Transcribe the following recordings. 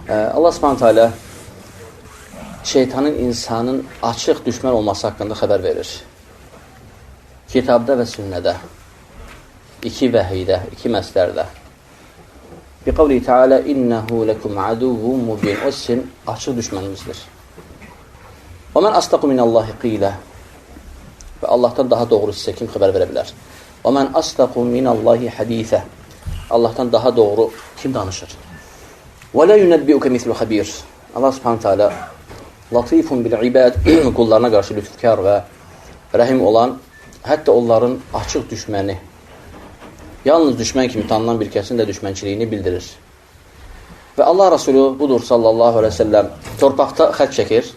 Allah Subhanahu taala şeytanın insanın açıq düşmən olması haqqında xəbər verir. Kitabda və sünnədə, iki vəhiydə, iki məslərdə. Bi qavli Teala innehu lekum aduvun mubin. O sizin açıq düşmənimizdir. Və mən astaqu minallahi qila. Və Allahdan daha doğru sizə kim xəbər verə bilər? Və mən astaqu minallahi hadisə. Allahdan daha doğru kim danışır? Və la yunabbi'uka mislu xabir. Allah Subhanahu taala latifun bil ibad, qullarına qarşı lütfkar və rəhim olan, hətta onların açıq düşməni, yalnız düşmən kimi tanınan bir kəsin də düşmənçiliyini bildirir. Və Allah Resulü budur sallallahu aleyhi ve sellem torpaqda xət çəkir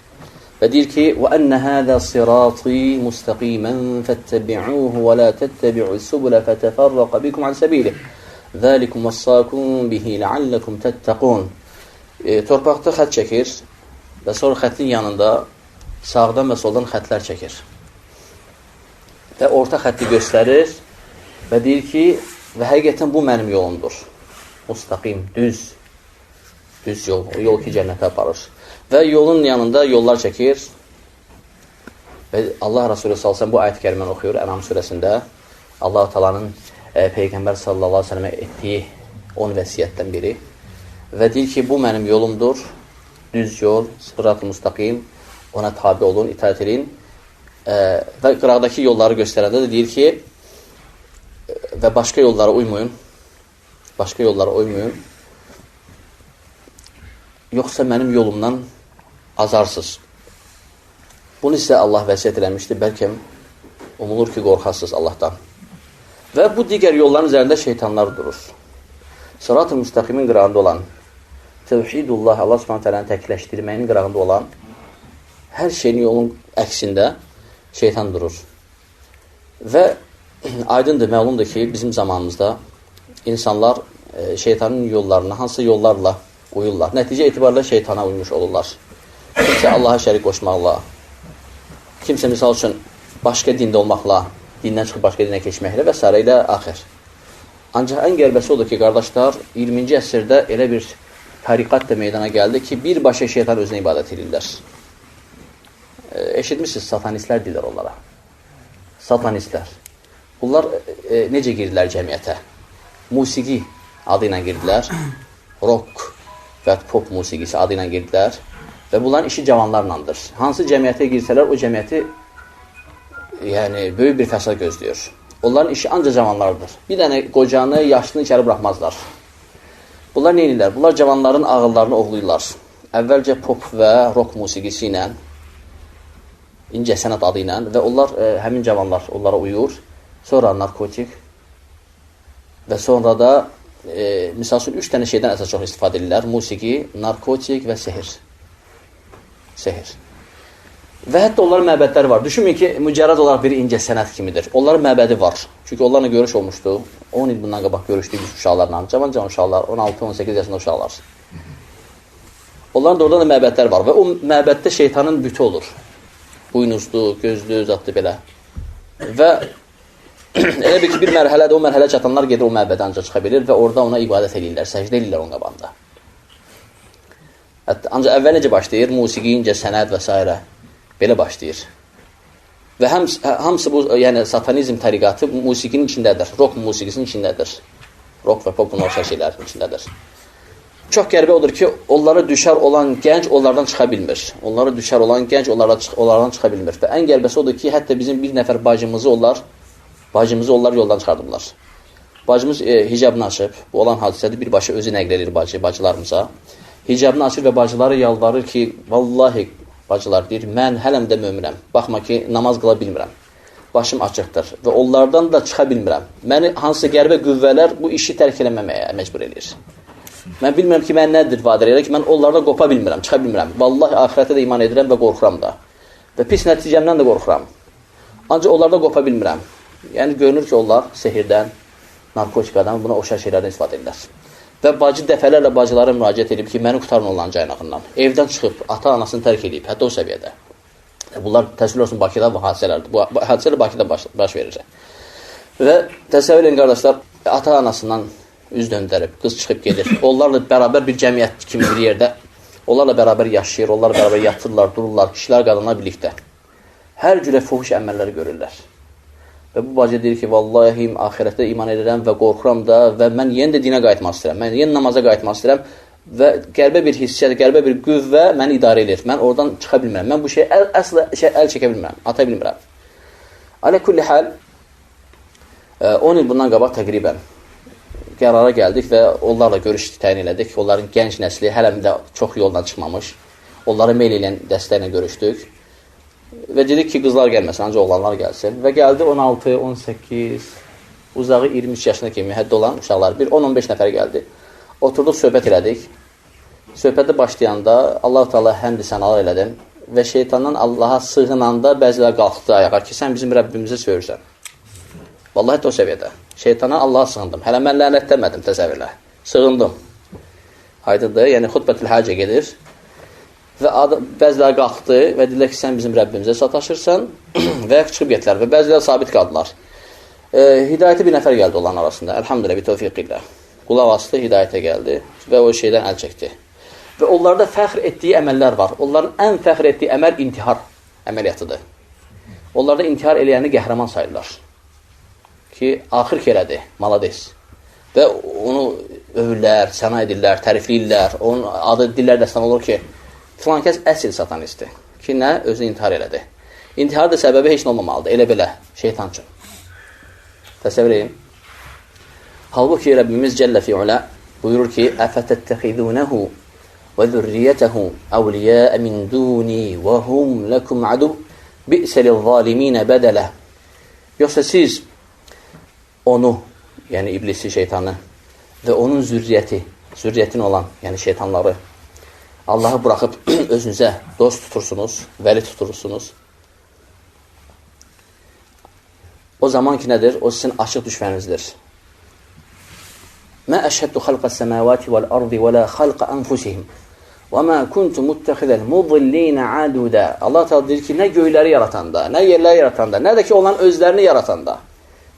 və deyir ki وَأَنَّ هَذَا صِرَاطِي مُسْتَقِيمًا فَاتَّبِعُوهُ وَلَا تَتَّبِعُوا السُّبُلَ فَتَفَرَّقَ بِكُمْ عَنْ سَبِيلِهِ ذَلِكُمْ وَصَّاكُمْ بِهِ لَعَلَّكُمْ تَتَّقُونَ. Torpaqda xət çəkir və sonra xətin yanında sağdan və soldan xətlər çəkir. Və orta xətti göstərir və deyir ki, və həqiqətən bu mənim yolumdur. Mustaqim, düz yol, o yol ki cənnətə aparır. Və yolun yanında yollar çəkir və Allah Resulü sallallahu bu ayət-i kəriməni oxuyur Ənam surəsində. Allah-u Teala'nın Peyğəmbər sallallahu aleyhi ve sellemə etdiyi 10 vəsiyyətdən biri. Və deyir ki, bu mənim yolumdur, düz yol, sırat-ı müstaqim, ona tabi olun, itaat edin. Və qıraqdakı yolları göstərəndə də deyir ki, və başqa yollara uymayın, yoxsa mənim yolumdan azarsınız. Bunu sizə Allah vəsiyyət eləmişdir, bəlkə umulur ki, qorxasınız Allahdan. Və bu digər yolların üzərində şeytanlar durur. Sırat-ı müstaqimin qırağında olan, tevhidullah, Allah Subhanahu taala'nın təkləşdirməyinin qırağında olan hər şeyin yolun əksində şeytan durur. Və aydındır, məlumdur ki, bizim zamanımızda insanlar şeytanın yollarına, hansı yollarla uyurlar. Nəticə etibarilə şeytana uymuş olurlar. Kimsə Allaha şərik qoşmaqla, kimsə misal üçün başqa dində olmaqla, dindən çıxıb başqa dinə keçməklə və s. ilə axir. Ancaq ən qərbəsi odur ki, qardaşlar, 20-ci əsrdə elə bir tariqat da meydana gəldi ki, birbaşa şeytan özünə ibadət edirlər. Eşitmişsiniz, satanistlər deyirlər onlara. Satanistlər. Bunlar necə girdilər cəmiyyətə? Musiqi adı ilə girdilər. Rock və pop musiqisi adı ilə girdilər. Və bunların işi cavanlarlandır. Hansı cəmiyyətə girsələr, o cəmiyyəti böyük bir fəsad gözləyir. Onların işi ancaq cavanlardır. Bir dənə qocanı, yaşını içəri buraxmazlar. Bunlar nə edirlər? Bunlar cavanların ağıllarını oğluyurlar. Əvvəlcə pop və rock musiqisi ilə, incə sənət adı ilə və onlar, həmin cavanlar onlara uyur. Sonra narkotik və sonra da misal üçün 3 dənə şeydən əsas çox istifadə edirlər. Musiqi, narkotik və sehir. Və hətta onların məbədləri var. Düşünməyin ki, mücərrəd olaraq bir incə sənət kimidir. Onların məbədi var. Çünki onlarla görüş olmuşdu. 10 il bundan qabaq görüşdük biz uşaqlarla. Cavan uşaqlar, 16-18 yaşında uşaqlar. Onların da orada da məbədlər var və o məbəddə şeytanın bütü olur. Buynuzlu, gözlü, zatlı belə. Və elə bir ki, bir mərhələdə o mərhələ çatanlar gedir o məbədə ancaq çıxa bilir və orada ona ibadət edirlər, səcdə edirlər onun qabağında. Ancaq əvvəl necə başlayır? Musiqi, incə sənət və s. belə başlayır. Və hamısı bu, yəni satanizm təriqatı musiqinin içindədir, rock musiqisinin içindədir. Rock və pop bunun oxşar şeylərin içindədir. Çox qəribə odur ki, onlara düşər olan gənc onlardan çıxa bilmir. Onlara düşər olan gənc onlardan çıxa bilmir. Və ən qərbəsi odur ki, hətta bizim bir nəfər bacımızı onlar yoldan çıxardıblar. Bacımız hicabını açıb, bu olan hadisədir, birbaşa özü nəql edir bacılarımıza. Hicabını açır və bacıları yalvarır ki, vallahi bacılar deyir, mən hələm də möminəm. Baxma ki, namaz qıla bilmirəm. Başım açıqdır və onlardan da çıxa bilmirəm. Məni hansı qəribə qüvvələr bu işi tərk eləməməyə məcbur edir. Mən bilmirəm ki, mən nədir vadir elə ki, mən onlardan qopa bilmirəm, çıxa bilmirəm. Vallahi axirətə də iman edirəm və qorxuram da. Və pis nəticəmdən də qorxuram. Ancaq onlardan qopa bilmirəm. Yəni, görünür ki, onlar sehirdən, narkotikadan, buna oxşar şeylərdən istifadə edirlər. Və bacı dəfələrlə bacılara müraciət edib ki, məni qurtarın onların caynağından. Evdən çıxıb, ata-anasını tərk edib, hətta o səviyyədə. Bunlar təsvir olsun Bakıda bu hadisələrdir. Bu hadisələr Bakıda baş verir. Və təsəvvür edin, qardaşlar, ata-anasından üz döndərib, qız çıxıb gedir. Onlarla bərabər bir cəmiyyət kimi bir yerdə, onlarla bərabər yaşayır, onlarla bərabər yatırlar, dururlar, kişilər, qadınlar birlikdə. Hər cürə fuhuş əməlləri görürlər. Və bu bacı deyir ki, vallahi axirətdə iman edirəm və qorxuram da və mən yenə də dinə qayıtmaq istəyirəm, mən yenə namaza qayıtmaq istəyirəm və qəlbə bir hissiyyət, qəlbə bir qüvvə məni idarə edir. Mən oradan çıxa bilmirəm, mən bu şeyə əslə əl çəkə bilmirəm, ata bilmirəm. Alə kulli hal, 10 il bundan qabaq təqribən qərara gəldik və onlarla görüş təyin elədik. Onların gənc nəsli hələm də çox yoldan çıxmamış. Onları meyl eləyən dəstəklə görüşdük. Və dedik ki, qızlar gəlməsin, ancaq oğlanlar gəlsin. Və gəldi 16, 18, uzağı 23 yaşına kimi həddə olan uşaqlar. Bir 10-15 nəfər gəldi. Oturduq, söhbət elədik. Söhbətə başlayanda Allah-u Teala həmd-i sənalar elədim. Və şeytandan Allaha sığınanda bəzilər qalxdı ayağa ki, sən bizim Rəbbimizə söyürsən. Vallahi o səviyyədə. Şeytana Allaha sığındım. Hələ mən lənətlənmədim təsəvvürlə. Sığındım. Aydındır. Yəni xutbətül həcə gedir. Və bəzilər qalxdı və dedilər ki, sən bizim Rəbbimizə sataşırsan və çıxıb getdilər və bəzilər sabit qaldılar. Hidayətə bir nəfər gəldi onların arasında. Əlhamdülillah, bir tövfiq ilə. Qulaq asdı, hidayətə gəldi və o şeydən əl çəkdi. Və onlarda fəxr etdiyi əməllər var. Onların ən fəxr etdiyi əməl intihar əməliyyatıdır. Onlarda intihar eləyəni qəhrəman sayırlar. Ki, axır ki elədi, malades. Və onu övürlər, səna edirlər, tərifləyirlər. Onun adı dillər dəstan olur ki, filan kəs əsl satanistdir. Ki, nə? Özünü intihar elədi. İntihar da səbəbi heç nə olmamalıdır. Elə belə, şeytan üçün. Təsəvvür edin. Halbuki Rəbbimiz Cəllə fi'ulə buyurur ki, əfətəttəxidunəhu və zürriyyətəhu əvliyyə min duni və hum ləkum adu bi'səlil zaliminə bədələ. Yoxsa siz onu, yəni iblisi, şeytanı və onun zürriyyətin olan, yəni şeytanları Allahı buraxıb özünüzə dost tutursunuz, vəli tutursunuz. O zaman ki, nədir? O sizin açıq düşmənizdir. Mə əşhəddu xalqəs səməvati vəl-ardi və lə xalqə ənfusihim və mə kuntu muttəxidəl mudillinə adudə. Allah təala deyir ki, nə göyləri yaratanda, nə yerləri yaratanda, nə də ki, onların özlərini yaratanda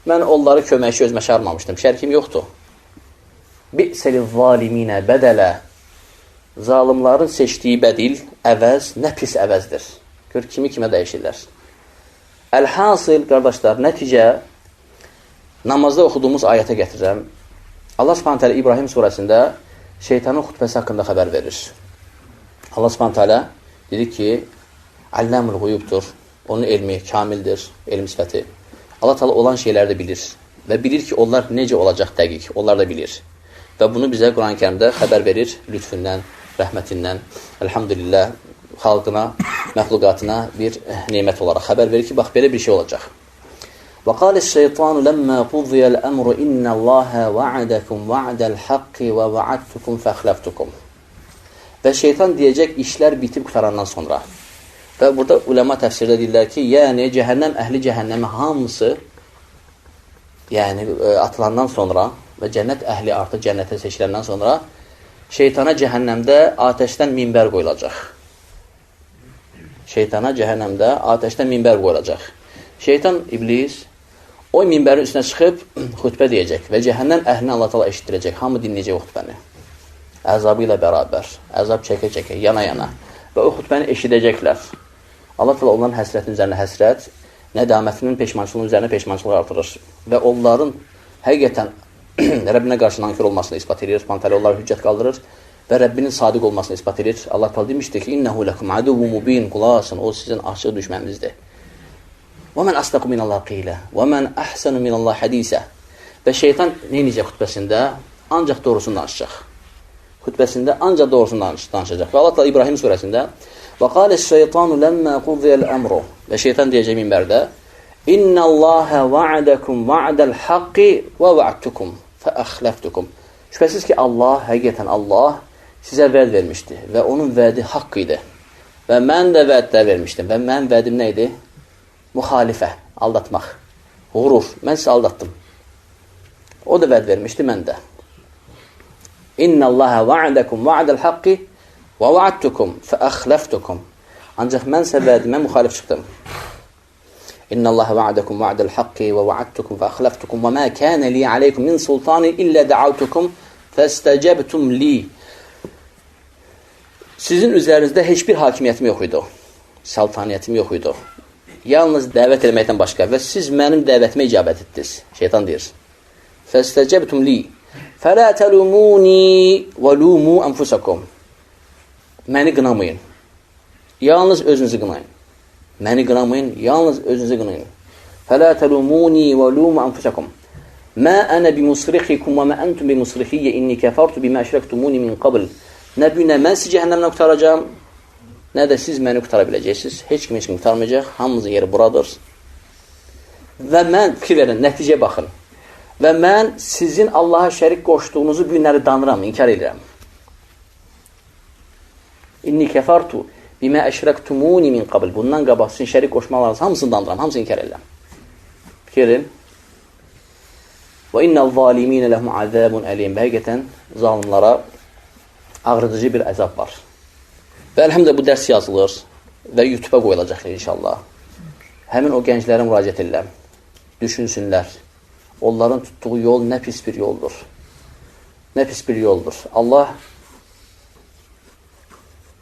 mən onları köməkçi özümə çağırmamışdım. Şərkim yoxdur. Bi'səlil zaliminə bədələ. Zalimların seçdiyi bədil, əvəz, nə pis əvəzdir. Gör, kimi kimə dəyişirlər. Əlhasıl, qardaşlar, nəticə namazda oxuduğumuz ayətə gətirirəm. Allah Subhanahu taala İbrahim surəsində şeytanın xutbəsi haqqında xəbər verir. Allah Subhanahu taala dedi ki, Allamul Ğuyubdur. Onun elmi kamildir, elm sifəti. Allah Teala olan şeyləri də bilir və bilir ki, onlar necə olacaq dəqiq, onlar da bilir. Və bunu bizə Quran-ı Kərimdə xəbər verir lütfündən, rəhmətindən, elhamdülillah, xalqına, məxluqatına bir nemət olaraq xəbər verir ki, bax, belə bir şey olacaq. Və qalis-şeytanu ləmmə qudiyəl-əmru innəlləhə va'adəkum va'adəl-haqqi və va'adtukum fəxləftukum. Və şeytan deyəcək işlər bitib qutarandan sonra. Və burada ulema təfsirdə deyirlər ki, yəni cəhənnəm əhli cəhənnəmi hamısı yəni atılandan sonra və cənnət əhli artıq cənnətə seçiləndən sonra şeytana cəhənnəmdə atəşdən minbər qoyulacaq. Şeytana cəhənnəmdə atəşdən minbər qoyulacaq. Şeytan, iblis o minbərin üstünə çıxıb xutbə deyəcək və cəhənnəm əhlini Allah Teala eşitdirəcək. Hamı dinləyəcək o xutbəni. Əzabı ilə bərabər, əzab çəkə-çəkə, yana-yana və o xutbəni eşidəcəklər. Allah Teala onların həsrətinin üzərinə həsrət, nədamətinin peşmançılığının üzərinə peşmançılıq artırır. Və onların həqiqətən Rəbbinə qarşı nankör olmasını ispat edir. Subhanahu onları hüccət qaldırır və Rəbbinin sadiq olmasını ispat edir. Allah Teala demişdir ki, İnnehu lekum aduvun mubin, qulaq asın, o sizin açıq düşməninizdir. Və mən asdaqu minallah qilə, və mən əhsənu minallah hədisə. Və şeytan neynəcək xutbəsində? Ancaq doğrusunu danışacaq. Xutbəsində ancaq doğrusunu danışacaq. Və Allah Teala İbrahim surəsində və qalis-şeytanu ləmmə qudiyəl-əmru. Və şeytan deyəcək minbərdə, İnnəlləhə va'adəkum va'adəl-haqqi və va'adtukum fəəxləftukum. Şübhəsiz ki, Allah, həqiqətən Allah sizə vəd vermişdi və onun vədi haqq idi. Və mən də vədlər vermişdim və mənim vədim nə idi? Müxalifə, aldatmaq, qurur. Mən sizə aldatdım. O da vəd vermişdi, mən də. İnnəlləhə va'adəkum va'adəl-haqqi və va'adtukum fəəxləftukum. Ancaq mən sizə vədimə müxalif çıxdım. İnnallaha va'adakum va'dal haqqi və va'adtukum və axlaftukum və mə kənə li aleykum min sultanin illə da'avtukum fəstəcəbtum li. Sizin üzərinizdə heç bir hakimiyyətim yox idi. Saltaniyyətim yox idi. Yalnız dəvət etməkdən başqa və siz mənim dəvətimə icabət etdiniz. Şeytan deyir. Fəstəcəbtum li. Fələ təlumuni və lumu anfusakum. Məni qınamayın. Yalnız özünüzü qınayın. Məni qınamayın, yalnız özünüzü qınayın. Fələ təlumuni və lumu anfusakum. Mə ənə bimusrixikum və mə əntum bimusrixiyyə inni kəfartu bimə əşrəktumuni min qabl. Nə günə mən sizi cəhənnəmdən qutaracağım, nə də siz məni qutara biləcəksiniz. Heç kim qurtarmayacaq. Hamımızın yeri buradır. Və mən, fikir verin, nəticəyə baxın. Və mən sizin Allaha şərik qoşduğunuzu bu günləri danıram, inkar edirəm. İnni kəfartu bimə əşrəktumuni min qabl. Bundan qabaq sizin şərik qoşmalarınız hamısını danıram, hamısını inkar edirəm. Fikir verin. Və innəl zaliminə ləhum azabun əlim. Həqiqətən zalimlara ağrıdıcı bir əzab var. Və əlhəmdə bu dərs yazılır və YouTube-a qoyulacaq inşallah. Həmin o gənclərə müraciət edirəm. Düşünsünlər. Onların tutduğu yol nə pis bir yoldur. Nə pis bir yoldur. Allah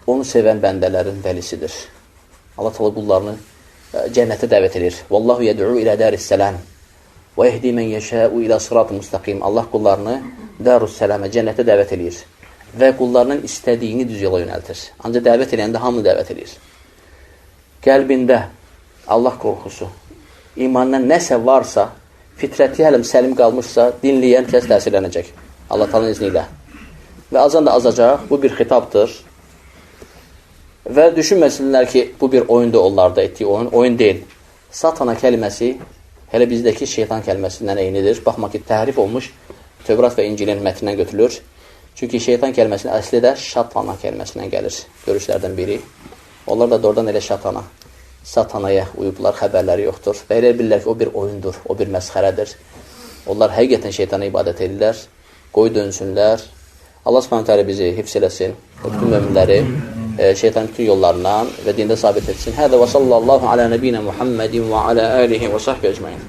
onu sevən bəndələrin vəlisidir. Allah təala qullarını cənnətə dəvət edir. Vallahu yed'u ilə daris-salam və yehdi men yəşə'u ilə sırat-ı müstəqim. Allah qullarını darus-salama, cənnətə dəvət edir və qullarının istədiyini düz yola yönəltir. Ancaq dəvət edəndə hamını dəvət edir. Qəlbində Allah qorxusu, imandan nəsə varsa, fitrəti hələm səlim qalmışsa, dinləyən kəs təsirlənəcək. Allah Taala'nın izni ilə. Və azan da azacaq. Bu bir xitabdır. Və düşünməsinlər ki, bu bir oyunda onlarda etdiyi oyun. Oyun deyil. Satana kəlməsi hələ bizdəki şeytan kəlməsindən eynidir. Baxma ki, təhrif olmuş Tövrat və İncilin mətnindən götürülür. Çünki şeytan kəlməsinin əsli də şatana kəlməsindən gəlir. Görüşlərdən biri. Onlar da doğrudan elə şatana, satanaya uyublar, xəbərləri yoxdur. Və elə bilirlər ki, o bir oyundur, o bir məsxərədir. Onlar həqiqətən şeytana ibadət edirlər. Qoy dönsünlər. Allah Subhanahu taala bizi hifz eləsin. Bütün möminləri şeytanın bütün yollarından və dində sabit etsin. Hədə və sallallahu alə nəbiyinə Muhammedin və alə alihi və sahbihi ecmaîn.